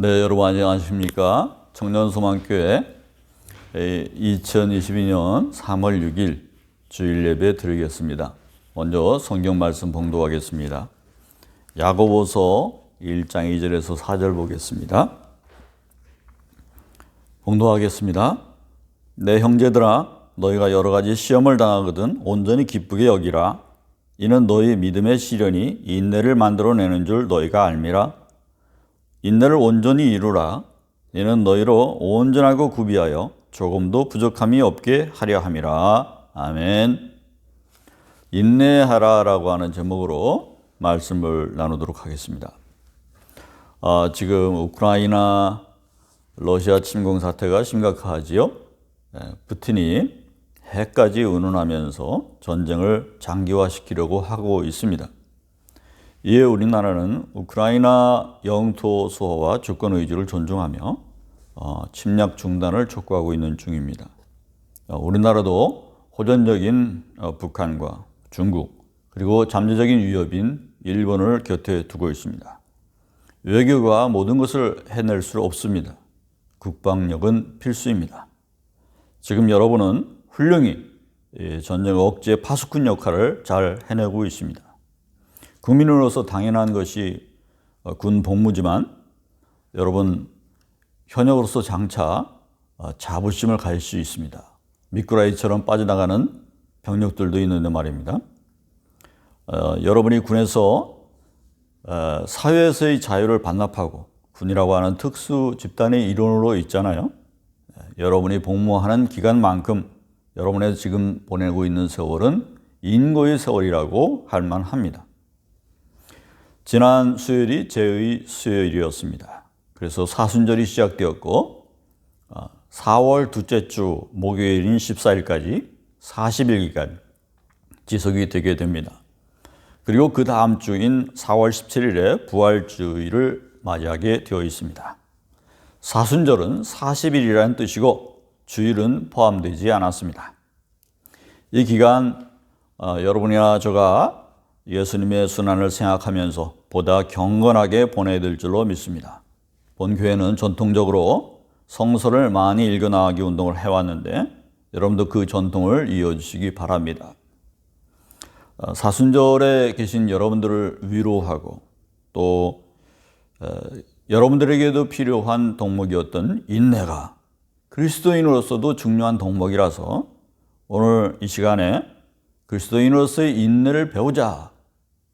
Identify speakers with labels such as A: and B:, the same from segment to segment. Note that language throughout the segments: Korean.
A: 네, 여러분 안녕하십니까? 청년소망교회 2022년 3월 6일 주일 예배 드리겠습니다. 먼저 성경 말씀 봉독하겠습니다. 야고보서 1장 2절에서 4절 보겠습니다. 봉독하겠습니다. 내 형제들아, 너희가 여러 가지 시험을 당하거든 온전히 기쁘게 여기라. 이는 너희 믿음의 시련이 인내를 만들어내는 줄 너희가 알미라. 인내를 온전히 이루라. 이는 너희로 온전하고 구비하여 조금도 부족함이 없게 하려 함이라. 아멘. 인내하라라고 하는 제목으로 말씀을 나누도록 하겠습니다. 지금 우크라이나 러시아 침공 사태가 심각하지요. 푸틴이 해까지 운운하면서 전쟁을 장기화시키려고 하고 있습니다. 이에 우리나라는 우크라이나 영토 수호와 주권 의지를 존중하며 침략 중단을 촉구하고 있는 중입니다. 우리나라도 호전적인 북한과 중국 그리고 잠재적인 위협인 일본을 곁에 두고 있습니다. 외교가 모든 것을 해낼 수 없습니다. 국방력은 필수입니다. 지금 여러분은 훌륭히 전쟁 억제 파수꾼 역할을 잘 해내고 있습니다. 국민으로서 당연한 것이 군 복무지만 여러분 현역으로서 장차 자부심을 가질 수 있습니다. 미꾸라지처럼 빠져나가는 병력들도 있는데 말입니다. 여러분이 군에서 사회에서의 자유를 반납하고 군이라고 하는 특수 집단의 일원으로 있잖아요. 여러분이 복무하는 기간만큼 여러분의 지금 보내고 있는 세월은 인고의 세월이라고 할 만합니다. 지난 수요일이 제의 수요일이었습니다. 그래서 사순절이 시작되었고 4월 둘째 주 목요일인 14일까지 40일간 지속이 되게 됩니다. 그리고 그 다음 주인 4월 17일에 부활주의를 맞이하게 되어 있습니다. 사순절은 40일이라는 뜻이고 주일은 포함되지 않았습니다. 이 기간 여러분이나 저가 예수님의 순환을 생각하면서 보다 경건하게 보내야 될 줄로 믿습니다. 본교회는 전통적으로 성서를 많이 읽어나가기 운동을 해왔는데 여러분도 그 전통을 이어주시기 바랍니다. 사순절에 계신 여러분들을 위로하고 또 여러분들에게도 필요한 덕목이었던 인내가 그리스도인으로서도 중요한 덕목이라서 오늘 이 시간에 그리스도인으로서의 인내를 배우자,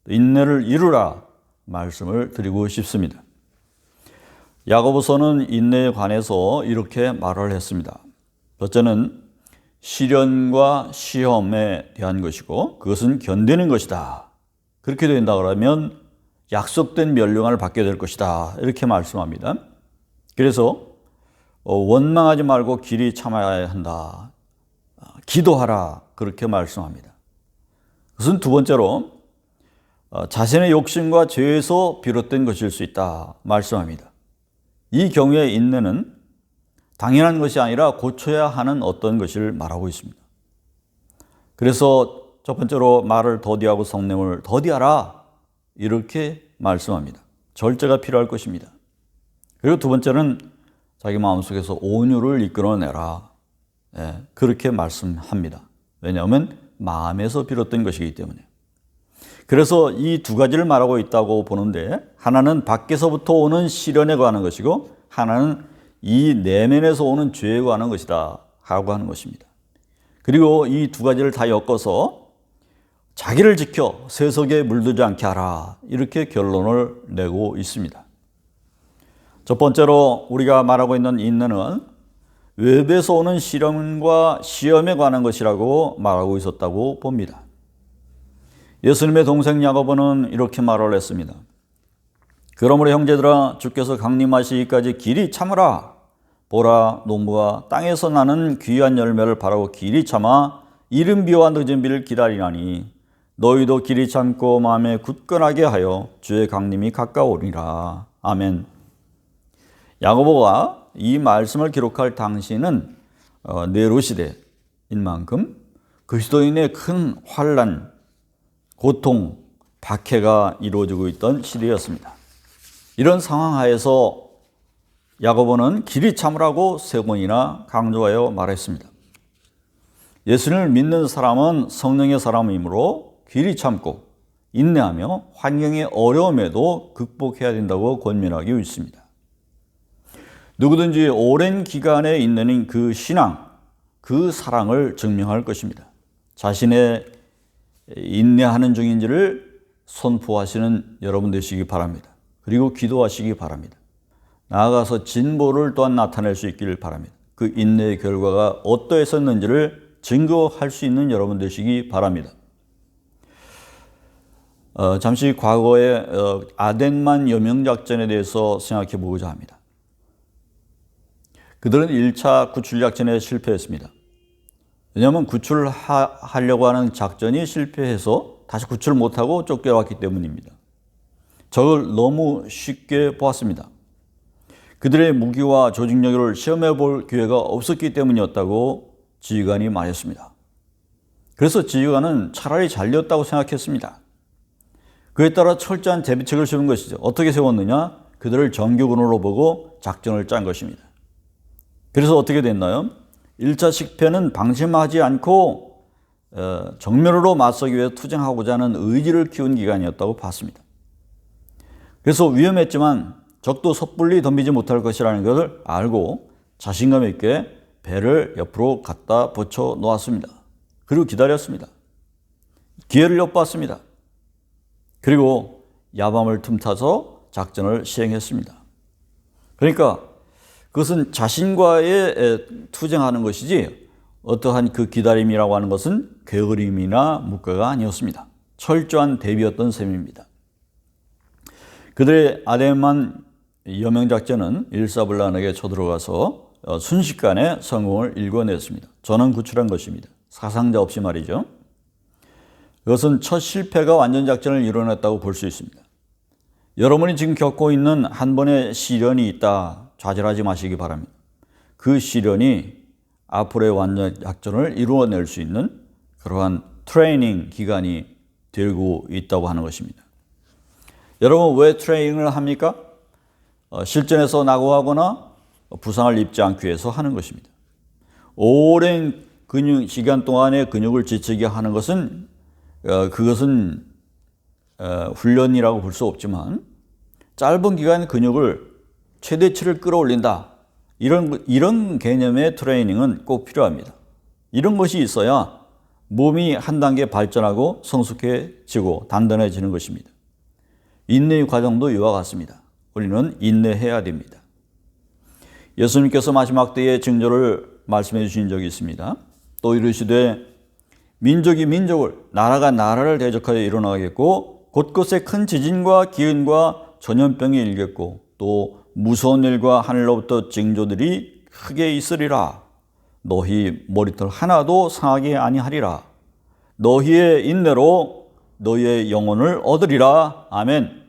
A: 인내를 이루라 말씀을 드리고 싶습니다. 야고보서는 인내에 관해서 이렇게 말을 했습니다. 첫째는 시련과 시험에 대한 것이고 그것은 견디는 것이다. 그렇게 된다 그러면 약속된 멸류관을 받게 될 것이다. 이렇게 말씀합니다. 그래서 원망하지 말고 길이 참아야 한다. 기도하라. 그렇게 말씀합니다. 그것은 두 번째로 자신의 욕심과 죄에서 비롯된 것일 수 있다 말씀합니다. 이 경우에 인내는 당연한 것이 아니라 고쳐야 하는 어떤 것을 말하고 있습니다. 그래서 첫 번째로 말을 더디하고 성냄을 더디하라 이렇게 말씀합니다. 절제가 필요할 것입니다. 그리고 두 번째는 자기 마음속에서 온유를 이끌어내라 그렇게 말씀합니다. 왜냐하면 마음에서 비롯된 것이기 때문에. 그래서 이 두 가지를 말하고 있다고 보는데 하나는 밖에서부터 오는 시련에 관한 것이고 하나는 이 내면에서 오는 죄에 관한 것이다 하고 하는 것입니다. 그리고 이 두 가지를 다 엮어서 자기를 지켜 세속에 물들지 않게 하라 이렇게 결론을 내고 있습니다. 첫 번째로 우리가 말하고 있는 인내는 외부에서 오는 시련과 시험에 관한 것이라고 말하고 있었다고 봅니다. 예수님의 동생 야고보는 이렇게 말을 했습니다. 그러므로 형제들아 주께서 강림하시기까지 길이 참으라. 보라 농부가 땅에서 나는 귀한 열매를 바라고 길이 참아 이른 비와 늦은 비를 기다리나니 너희도 길이 참고 마음에 굳건하게 하여 주의 강림이 가까우리라. 아멘. 야고보가 이 말씀을 기록할 당시는 네로 시대인 만큼 그리스도인의 큰 환난, 고통, 박해가 이루어지고 있던 시대였습니다. 이런 상황 하에서 야고보는 길이 참으라고 3번이나 강조하여 말했습니다. 예수님을 믿는 사람은 성령의 사람이므로 길이 참고 인내하며 환경의 어려움에도 극복해야 된다고 권면하고 있습니다. 누구든지 오랜 기간에 있는 그 신앙, 그 사랑을 증명할 것입니다. 자신의 인내하는 중인지를 선포하시는 여러분 되시기 바랍니다. 그리고 기도하시기 바랍니다. 나아가서 진보를 또한 나타낼 수 있기를 바랍니다. 그 인내의 결과가 어떠했었는지를 증거할 수 있는 여러분 되시기 바랍니다. 잠시 과거의 아덴만 여명작전에 대해서 생각해 보고자 합니다. 그들은 1차 구출작전에 실패했습니다. 왜냐하면 구출하려고 하는 작전이 실패해서 다시 구출 못하고 쫓겨왔기 때문입니다. 적을 너무 쉽게 보았습니다. 그들의 무기와 조직력을 시험해 볼 기회가 없었기 때문이었다고 지휘관이 말했습니다. 그래서 지휘관은 차라리 잘렸다고 생각했습니다. 그에 따라 철저한 대비책을 세운 것이죠. 어떻게 세웠느냐? 그들을 정규군으로 보고 작전을 짠 것입니다. 그래서 어떻게 됐나요? 1차 식패는 방심하지 않고 정면으로 맞서기 위해 투쟁하고자 하는 의지를 키운 기간이었다고 봤습니다. 그래서 위험했지만 적도 섣불리 덤비지 못할 것이라는 것을 알고 자신감 있게 배를 옆으로 갖다 붙여 놓았습니다. 그리고 기다렸습니다. 기회를 엿봤습니다. 그리고 야밤을 틈타서 작전을 시행했습니다. 그러니까 그것은 자신과의 투쟁하는 것이지 어떠한 그 기다림이라고 하는 것은 게으름이나 묵과가 아니었습니다. 철저한 대비였던 셈입니다. 그들의 아덴만 여명작전은 일사불란하게 쳐들어가서 순식간에 성공을 일궈냈습니다. 전원 구출한 것입니다. 사상자 없이 말이죠. 그것은 첫 실패가 완전작전을 이뤄냈다고 볼 수 있습니다. 여러분이 지금 겪고 있는 한 번의 시련이 있다. 좌절하지 마시기 바랍니다. 그 시련이 앞으로의 완전작전을 이루어낼 수 있는 그러한 트레이닝 기간이 되고 있다고 하는 것입니다. 여러분 왜 트레이닝을 합니까? 실전에서 낙오하거나 부상을 입지 않기 위해서 하는 것입니다. 오랜 시간 동안의 근육을 지치게 하는 것은 그것은 훈련이라고 볼 수 없지만 짧은 기간 근육을 최대치를 끌어올린다. 이런 개념의 트레이닝은 꼭 필요합니다. 이런 것이 있어야 몸이 한 단계 발전하고 성숙해지고 단단해지는 것입니다. 인내의 과정도 이와 같습니다. 우리는 인내해야 됩니다. 예수님께서 마지막 때의 징조를 말씀해 주신 적이 있습니다. 또 이르시되 민족이 민족을 나라가 나라를 대적하여 일어나겠고 곳곳에 큰 지진과 기근과 전염병이 일겠고 또 무서운 일과 하늘로부터 징조들이 크게 있으리라. 너희 머리털 하나도 상하게 아니하리라. 너희의 인내로 너희의 영혼을 얻으리라. 아멘.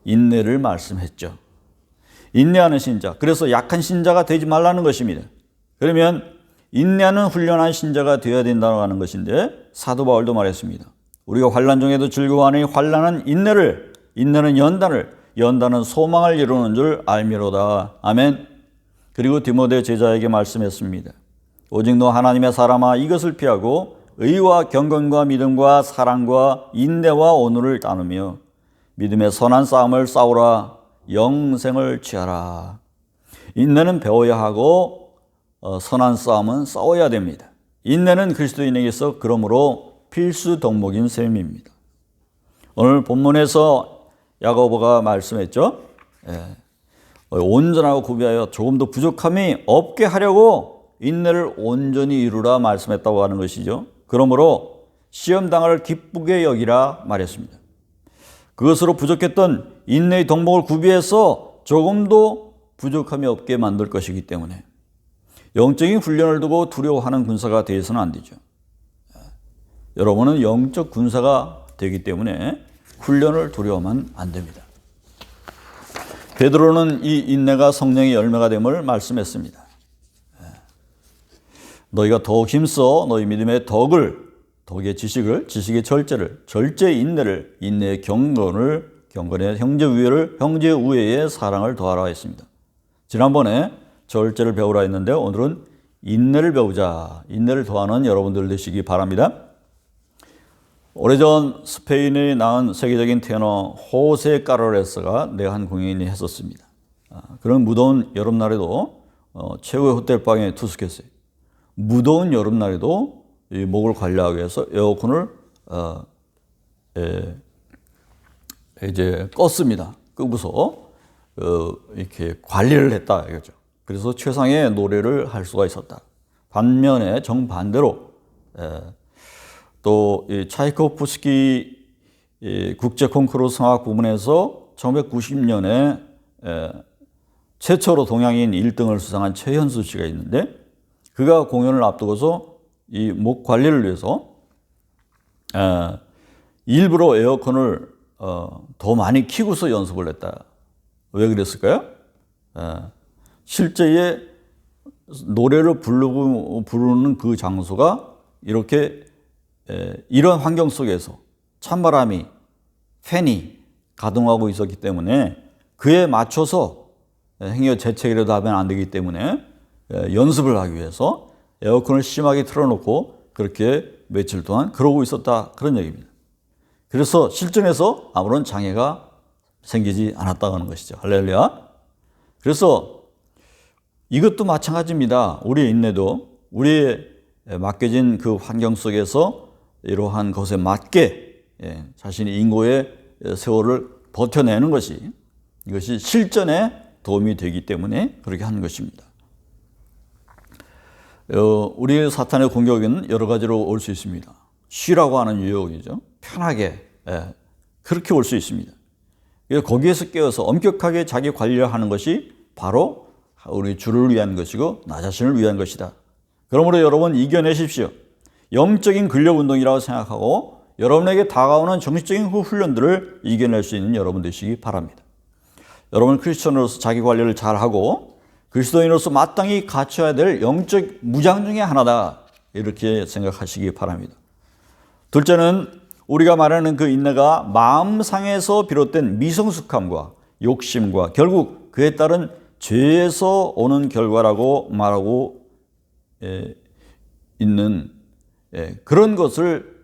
A: 인내를 말씀했죠. 인내하는 신자. 그래서 약한 신자가 되지 말라는 것입니다. 그러면 인내하는 훌륭한 신자가 되어야 된다고 하는 것인데 사도 바울도 말했습니다. 우리가 환난 중에도 즐거워하니 환난은 인내를, 인내는 연단은 소망을 이루는 줄 알미로다. 아멘. 그리고 디모데 제자에게 말씀했습니다. 오직 너 하나님의 사람아 이것을 피하고 의와 경건과 믿음과 사랑과 인내와 온유를 따르며 믿음의 선한 싸움을 싸우라. 영생을 취하라. 인내는 배워야 하고 선한 싸움은 싸워야 됩니다. 인내는 그리스도인에게서 그러므로 필수 덕목인 셈입니다. 오늘 본문에서 야고보가 말씀했죠. 온전하고 구비하여 조금도 부족함이 없게 하려고 인내를 온전히 이루라 말씀했다고 하는 것이죠. 그러므로 시험당을 기쁘게 여기라 말했습니다. 그것으로 부족했던 인내의 덕목을 구비해서 조금도 부족함이 없게 만들 것이기 때문에 영적인 훈련을 두고 두려워하는 군사가 되어서는 안 되죠. 여러분은 영적 군사가 되기 때문에 훈련을 두려워하면 안 됩니다. 베드로는 이 인내가 성령의 열매가 됨을 말씀했습니다. 너희가 더욱 힘써 너희 믿음의 덕의 지식을, 지식의 절제를, 절제의 인내를, 인내의 경건을, 경건의 형제 우애의 사랑을 더하라 했습니다. 지난번에 절제를 배우라 했는데 오늘은 인내를 배우자. 인내를 더하는 여러분들 되시기 바랍니다. 오래전 스페인에 낳은 세계적인 테너 호세 카르레스가 내한 공연이 했었습니다. 그런 무더운 여름날에도 최고의 호텔방에 투숙했어요. 무더운 여름날에도 이 목을 관리하기 위해서 에어컨을 이제 껐습니다. 끄고서 이렇게 관리를 했다 이거죠. 그래서 최상의 노래를 할 수가 있었다. 반면에 정반대로 또 이 차이코프스키 국제 콩쿠르 성악 부문에서 1990년에 최초로 동양인 1등을 수상한 최현수 씨가 있는데 그가 공연을 앞두고서 이 목 관리를 위해서 일부러 에어컨을 더 많이 켜고서 연습을 했다. 왜 그랬을까요? 실제의 노래를 부르는 그 장소가 이렇게 이런 환경 속에서 찬바람이 팬이 가동하고 있었기 때문에 그에 맞춰서 행여 재채기라도 하면 안 되기 때문에 연습을 하기 위해서 에어컨을 심하게 틀어놓고 그렇게 며칠 동안 그러고 있었다 그런 얘기입니다. 그래서 실전에서 아무런 장애가 생기지 않았다는 것이죠. 할렐루야. 그래서 이것도 마찬가지입니다. 우리의 인내도 우리의 맡겨진 그 환경 속에서 이러한 것에 맞게 자신의 인고의 세월을 버텨내는 것이 이것이 실전에 도움이 되기 때문에 그렇게 하는 것입니다. 우리 사탄의 공격은 여러 가지로 올 수 있습니다. 쉬라고 하는 유혹이죠. 편하게 그렇게 올 수 있습니다. 거기에서 깨어서 엄격하게 자기 관리하는 것이 바로 우리 주를 위한 것이고 나 자신을 위한 것이다. 그러므로 여러분 이겨내십시오. 영적인 근력 운동이라고 생각하고 여러분에게 다가오는 정신적인 훈련들을 이겨낼 수 있는 여러분 되시기 바랍니다. 여러분 크리스천으로서 자기 관리를 잘하고 그리스도인으로서 마땅히 갖춰야 될 영적 무장 중에 하나다. 이렇게 생각하시기 바랍니다. 둘째는 우리가 말하는 그 인내가 마음상에서 비롯된 미성숙함과 욕심과 결국 그에 따른 죄에서 오는 결과라고 말하고 있는 그런 것을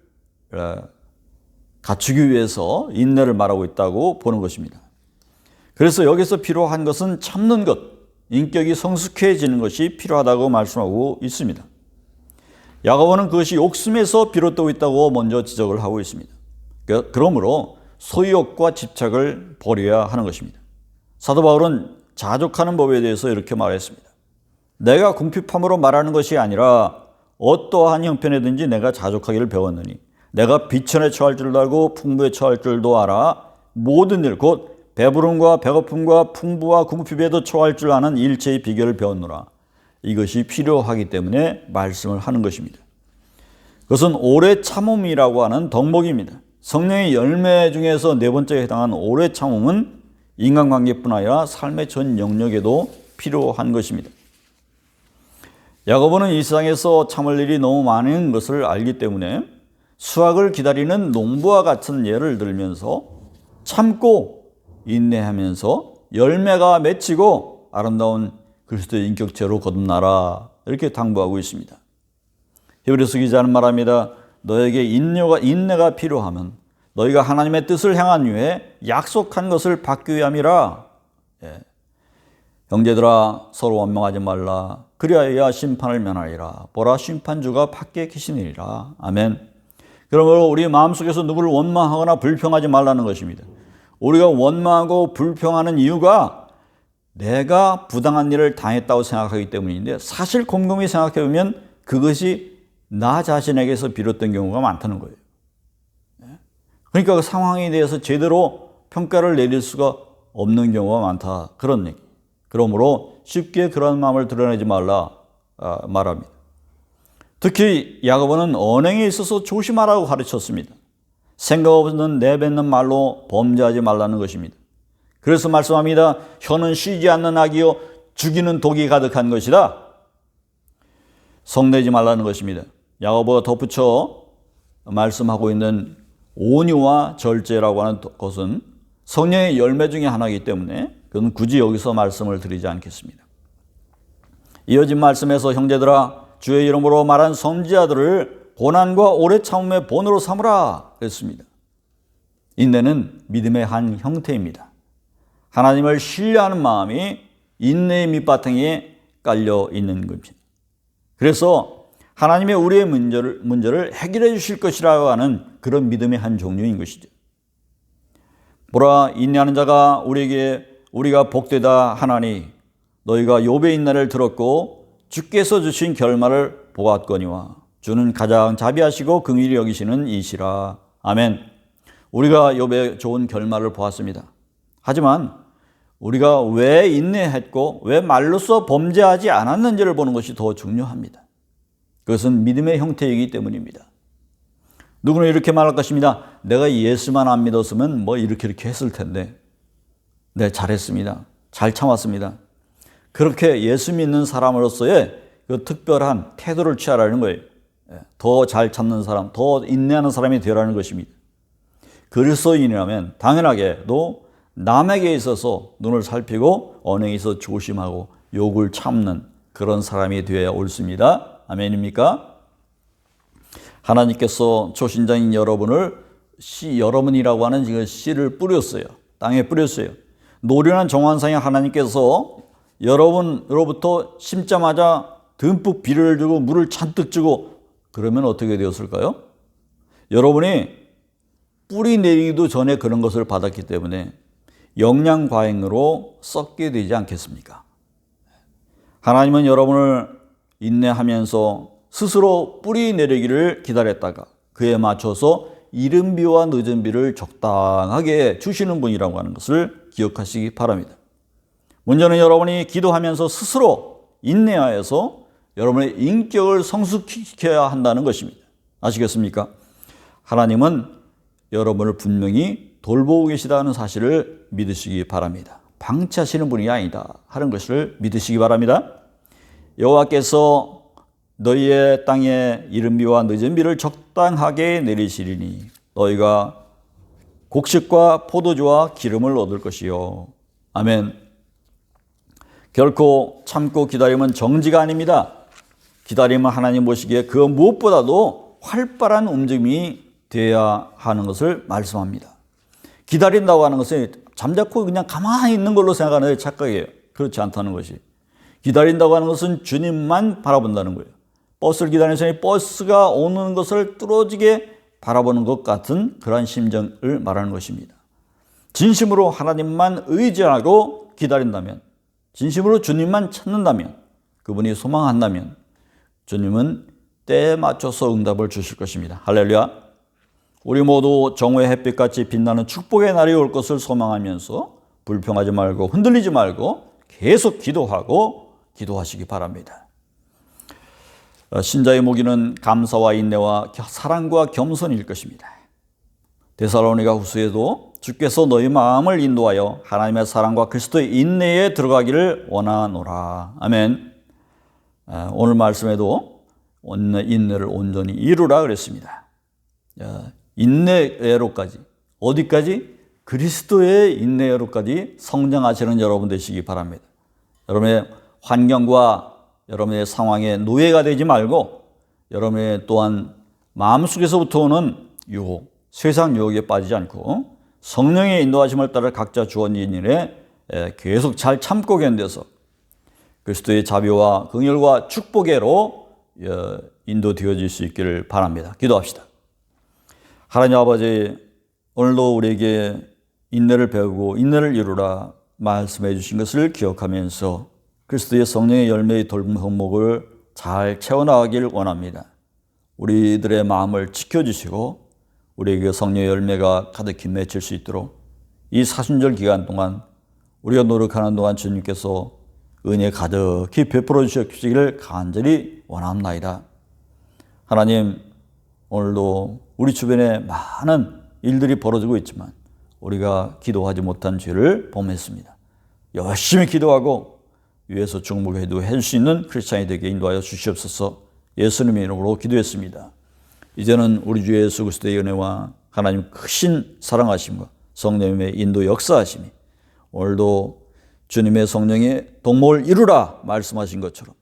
A: 갖추기 위해서 인내를 말하고 있다고 보는 것입니다. 그래서 여기서 필요한 것은 참는 것, 인격이 성숙해지는 것이 필요하다고 말씀하고 있습니다. 야고보는 그것이 욕심에서 비롯되고 있다고 먼저 지적을 하고 있습니다. 그러므로 소유욕과 집착을 버려야 하는 것입니다. 사도 바울은 자족하는 법에 대해서 이렇게 말했습니다. 내가 궁핍함으로 말하는 것이 아니라 어떠한 형편에든지 내가 자족하기를 배웠느니 내가 비천에 처할 줄도 알고 풍부에 처할 줄도 알아 모든 일 곧 배부름과 배고픔과 풍부와 궁핍에도 처할 줄 아는 일체의 비결을 배웠노라. 이것이 필요하기 때문에 말씀을 하는 것입니다. 그것은 오래 참음이라고 하는 덕목입니다. 성령의 열매 중에서 네 번째에 해당하는 오래 참음은 인간관계뿐 아니라 삶의 전 영역에도 필요한 것입니다. 야고보는 이 세상에서 참을 일이 너무 많은 것을 알기 때문에 수확을 기다리는 농부와 같은 예를 들면서 참고 인내하면서 열매가 맺히고 아름다운 그리스도의 인격체로 거듭나라 이렇게 당부하고 있습니다. 히브리서 기자는 말합니다. 너에게 인내가 필요하면 너희가 하나님의 뜻을 향한 후에 약속한 것을 받기 위함이라. 형제들아 서로 원망하지 말라. 그리하여 심판을 면하리라. 보라 심판주가 밖에 계시니라. 아멘. 그러므로 우리 마음속에서 누구를 원망하거나 불평하지 말라는 것입니다. 우리가 원망하고 불평하는 이유가 내가 부당한 일을 당했다고 생각하기 때문인데 사실 곰곰이 생각해 보면 그것이 나 자신에게서 비롯된 경우가 많다는 거예요. 그러니까 그 상황에 대해서 제대로 평가를 내릴 수가 없는 경우가 많다. 그런 얘기. 그러므로 쉽게 그런 마음을 드러내지 말라 말합니다. 특히 야고보는 언행에 있어서 조심하라고 가르쳤습니다. 생각 없는 내뱉는 말로 범죄하지 말라는 것입니다. 그래서 말씀합니다. 혀는 쉬지 않는 악이요 죽이는 독이 가득한 것이다. 성내지 말라는 것입니다. 야고보가 덧붙여 말씀하고 있는 온유와 절제라고 하는 것은 성령의 열매 중에 하나이기 때문에 그건 굳이 여기서 말씀을 드리지 않겠습니다. 이어진 말씀에서 형제들아 주의 이름으로 말한 선지자들을 고난과 오래 참음의 본으로 삼으라 그랬습니다. 인내는 믿음의 한 형태입니다. 하나님을 신뢰하는 마음이 인내의 밑바탕에 깔려 있는 겁니다. 그래서 하나님의 우리의 문제를 해결해 주실 것이라고 하는 그런 믿음의 한 종류인 것이죠. 보라, 인내하는 자가 우리가 복되다 하나니 너희가 욥의 인내를 들었고 주께서 주신 결말을 보았거니와 주는 가장 자비하시고 긍휼히 여기시는 이시라. 아멘. 우리가 욥의 좋은 결말을 보았습니다. 하지만 우리가 왜 인내했고 왜 말로써 범죄하지 않았는지를 보는 것이 더 중요합니다. 그것은 믿음의 형태이기 때문입니다. 누구는 이렇게 말할 것입니다. 내가 예수만 안 믿었으면 이렇게 했을 텐데. 네, 잘했습니다. 잘 참았습니다. 그렇게 예수 믿는 사람으로서의 그 특별한 태도를 취하라는 거예요. 더 잘 참는 사람, 더 인내하는 사람이 되라는 것입니다. 그리스도인이라면 당연하게도 남에게 있어서 눈을 살피고 언행에 있어서 조심하고 욕을 참는 그런 사람이 되어야 옳습니다. 아멘입니까? 하나님께서 초신자인 여러분이라고 하는 씨를 뿌렸어요. 땅에 뿌렸어요. 노련한 정환상의 하나님께서 여러분으로부터 심자마자 듬뿍 비를 주고 물을 잔뜩 주고 그러면 어떻게 되었을까요? 여러분이 뿌리 내리기도 전에 그런 것을 받았기 때문에 영양과잉으로 썩게 되지 않겠습니까? 하나님은 여러분을 인내하면서 스스로 뿌리 내리기를 기다렸다가 그에 맞춰서 이른 비와 늦은 비를 적당하게 주시는 분이라고 하는 것을 기억하시기 바랍니다. 문제는 여러분이 기도하면서 스스로 인내하여서 여러분의 인격을 성숙시켜야 한다는 것입니다. 아시겠습니까? 하나님은 여러분을 분명히 돌보고 계시다는 사실을 믿으시기 바랍니다. 방치하시는 분이 아니다 하는 것을 믿으시기 바랍니다. 여호와께서 너희의 땅에 이른 비와 늦은 비를 적당하게 내리시리니 너희가 곡식과 포도주와 기름을 얻을 것이요. 아멘. 결코 참고 기다림은 정지가 아닙니다. 기다림은 하나님 보시기에 그 무엇보다도 활발한 움직임이 되어야 하는 것을 말씀합니다. 기다린다고 하는 것은 잠자코 그냥 가만히 있는 걸로 생각하는 착각이에요. 그렇지 않다는 것이. 기다린다고 하는 것은 주님만 바라본다는 거예요. 버스를 기다리는 사람이 버스가 오는 것을 뚫어지게 바라보는 것 같은 그러한 심정을 말하는 것입니다. 진심으로 하나님만 의지하고 기다린다면, 진심으로 주님만 찾는다면, 그분이 소망한다면 주님은 때에 맞춰서 응답을 주실 것입니다. 할렐루야. 우리 모두 정오의 햇빛같이 빛나는 축복의 날이 올 것을 소망하면서 불평하지 말고 흔들리지 말고 계속 기도하시기 바랍니다. 신자의 무기는 감사와 인내와 사랑과 겸손일 것입니다. 데살로니가 후서에도 주께서 너희 마음을 인도하여 하나님의 사랑과 그리스도의 인내에 들어가기를 원하노라. 아멘. 오늘 말씀에도 인내를 온전히 이루라 그랬습니다. 인내애로까지 어디까지? 그리스도의 인내애로까지 성장하시는 여러분 되시기 바랍니다. 여러분의 환경과 여러분의 상황에 노예가 되지 말고 여러분의 또한 마음속에서부터 오는 유혹, 세상 유혹에 빠지지 않고 성령의 인도하심을 따라 각자 주어진 일에 계속 잘 참고 견뎌서 그리스도의 자비와 긍휼과 축복으로 인도되어질 수 있기를 바랍니다. 기도합시다. 하나님 아버지, 오늘도 우리에게 인내를 배우고 인내를 이루라 말씀해 주신 것을 기억하면서 그리스도의 성령의 열매의 덕목을 잘 채워나가기를 원합니다. 우리들의 마음을 지켜주시고 우리에게 성령의 열매가 가득히 맺힐 수 있도록 이 사순절 기간 동안 우리가 노력하는 동안 주님께서 은혜 가득히 베풀어 주시기를 간절히 원합나이다. 하나님, 오늘도 우리 주변에 많은 일들이 벌어지고 있지만 우리가 기도하지 못한 죄를 범했습니다. 열심히 기도하고 위에서 중보기도 해줄 수 있는 크리스찬이 되게 인도하여 주시옵소서. 예수님의 이름으로 기도했습니다. 이제는 우리 주 예수 그리스도의 은혜와 하나님 크신 사랑하심과 성령님의 인도 역사하심이 오늘도 주님의 성령이 동목을 이루라 말씀하신 것처럼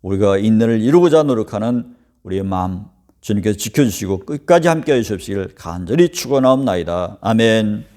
A: 우리가 인내를 이루고자 노력하는 우리의 마음 주님께서 지켜주시고 끝까지 함께해 주십시길 간절히 축원하옵나이다. 아멘.